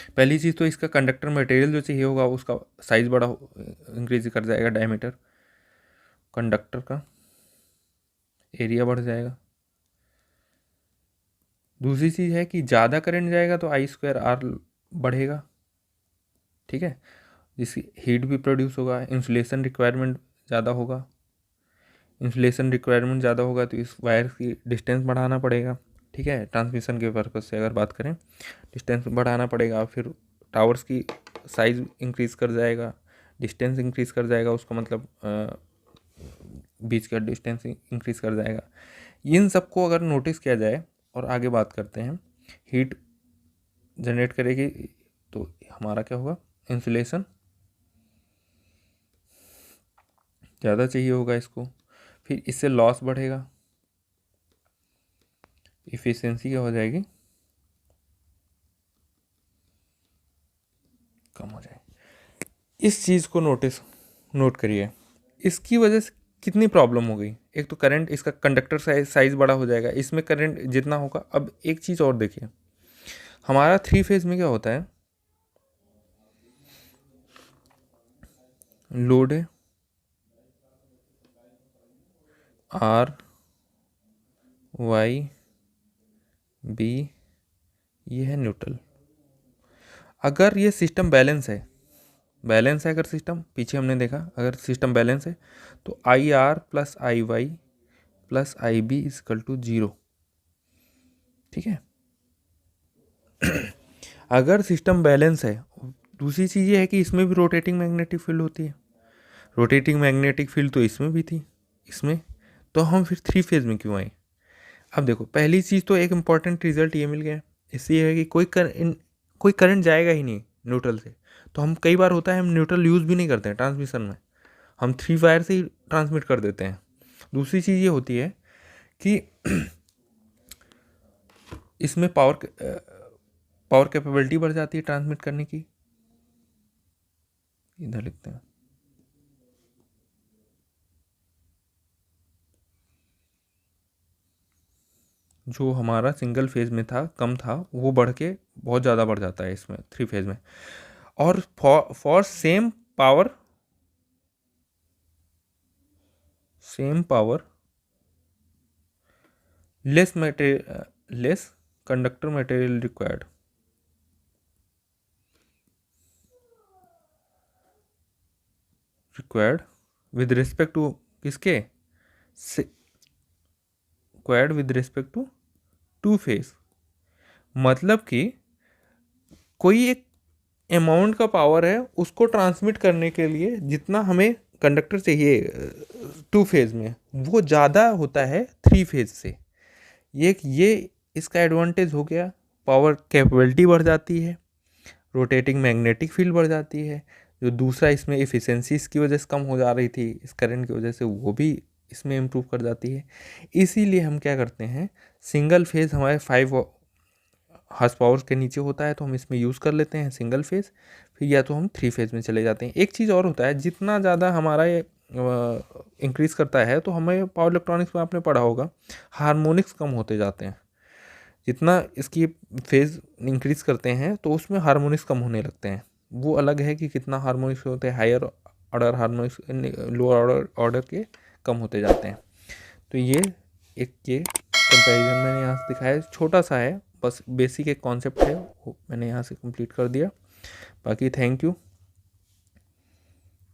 पहली चीज़ तो इसका कंडक्टर मटेरियल जो चाहिए होगा उसका साइज़ बड़ा इंक्रीज कर जाएगा, डायमीटर। कंडक्टर का एरिया बढ़ जाएगा। दूसरी चीज़ है कि ज़्यादा करंट जाएगा तो I²R बढ़ेगा, ठीक है, जिसकी हीट भी प्रोड्यूस होगा। इंसुलेशन रिक्वायरमेंट ज़्यादा होगा, इंसुलेशन रिक्वायरमेंट ज़्यादा होगा तो इस वायर की डिस्टेंस बढ़ाना पड़ेगा, ठीक है। ट्रांसमिशन के पर्पज़ से अगर बात करें, डिस्टेंस बढ़ाना पड़ेगा। फिर टावर्स की साइज़ इंक्रीज़ कर जाएगा, डिस्टेंस इंक्रीज़ कर जाएगा, उसका मतलब बीच का डिस्टेंस इंक्रीज़ कर जाएगा। इन सबको अगर नोटिस किया जाए और आगे बात करते हैं, हीट जनरेट करेगी तो हमारा क्या होगा, इंसुलेशन ज़्यादा चाहिए होगा इसको, फिर इससे लॉस बढ़ेगा, इफ़िशियंसी क्या हो जाएगी, कम हो जाएगी। इस चीज़ को नोट करिए। इसकी वजह से कितनी प्रॉब्लम हो गई। एक तो करंट, इसका कंडक्टर साइज बड़ा हो जाएगा, इसमें करंट जितना होगा। अब एक चीज़ और देखिए, हमारा 3 फेज में क्या होता है, लोड है R Y B, ये है न्यूट्रल। अगर ये सिस्टम बैलेंस है अगर सिस्टम, पीछे हमने देखा अगर सिस्टम बैलेंस है तो IR plus IY plus IB equal to 0, ठीक है। अगर सिस्टम बैलेंस है, दूसरी चीज़ ये है कि इसमें भी रोटेटिंग मैग्नेटिक फील्ड होती है। रोटेटिंग मैग्नेटिक फील्ड तो इसमें भी थी, इसमें, तो हम फिर 3 फेज में क्यों आए। अब देखो, पहली चीज़ तो एक इम्पॉर्टेंट रिजल्ट ये मिल गया, इससे ये है कि कोई करंट जाएगा ही नहीं न्यूट्रल से। तो हम कई बार होता है हम न्यूट्रल यूज़ भी नहीं करते हैं ट्रांसमिशन में, हम 3 वायर से ही ट्रांसमिट कर देते हैं। दूसरी चीज़ ये होती है कि इसमें पावर कैपेबिलिटी बढ़ जाती है ट्रांसमिट करने की। इधर लिखते हैं, जो हमारा सिंगल फेज में था कम था, वो बढ़ के बहुत ज़्यादा बढ़ जाता है इसमें 3 फेज में। और for same power less conductor material required with respect to किसके, required with respect to 2 phase. मतलब कि कोई एक अमाउंट का पावर है, उसको ट्रांसमिट करने के लिए जितना हमें कंडक्टर चाहिए 2 फेज में, वो ज़्यादा होता है 3 फेज से। ये इसका एडवांटेज हो गया। पावर कैपेबिलिटी बढ़ जाती है, रोटेटिंग मैग्नेटिक फील्ड बढ़ जाती है। जो दूसरा इसमें एफिशिएंसी इसकी वजह से कम हो जा रही थी इस करंट की वजह से, वो भी इसमें इम्प्रूव कर जाती है। इसीलिए हम क्या करते हैं, सिंगल फेज हमारे 5 हॉर्स पावर के नीचे होता है तो हम इसमें यूज़ कर लेते हैं सिंगल फेज, फिर या तो हम 3 फेज में चले जाते हैं। एक चीज़ और होता है, जितना ज़्यादा हमारा ये इंक्रीज़ करता है तो हमें पावर इलेक्ट्रॉनिक्स में आपने पढ़ा होगा, हार्मोनिक्स कम होते जाते हैं। जितना इसकी फेज इंक्रीज़ करते हैं तो उसमें हार्मोनिक्स कम होने लगते हैं। वो अलग है कि कितना हार्मोनिक्स होते हैं, higher order harmonics lower order के कम होते जाते हैं। तो ये कंपैरिजन मैंने यहाँ से दिखाया, छोटा सा है, बस बेसिक एक कॉन्सेप्ट है, वो मैंने यहाँ से कंप्लीट कर दिया। बाकी थैंक यू।